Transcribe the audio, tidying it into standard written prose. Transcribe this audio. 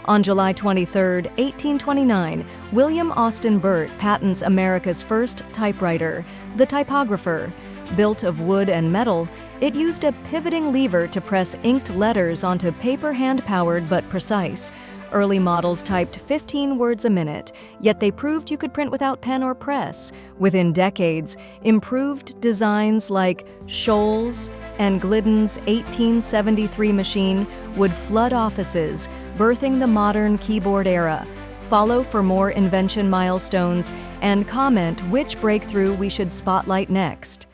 On July 23, 1829, William Austin Burt patents America's first typewriter, the typographer. Built of wood and metal, it used a pivoting lever to press inked letters onto paper, hand-powered but precise. Early models typed 15 words a minute, yet they proved you could print without pen or press. Within decades, improved designs like Scholl's and Glidden's 1873 machine would flood offices, birthing the modern keyboard era. Follow for more invention milestones and comment which breakthrough we should spotlight next.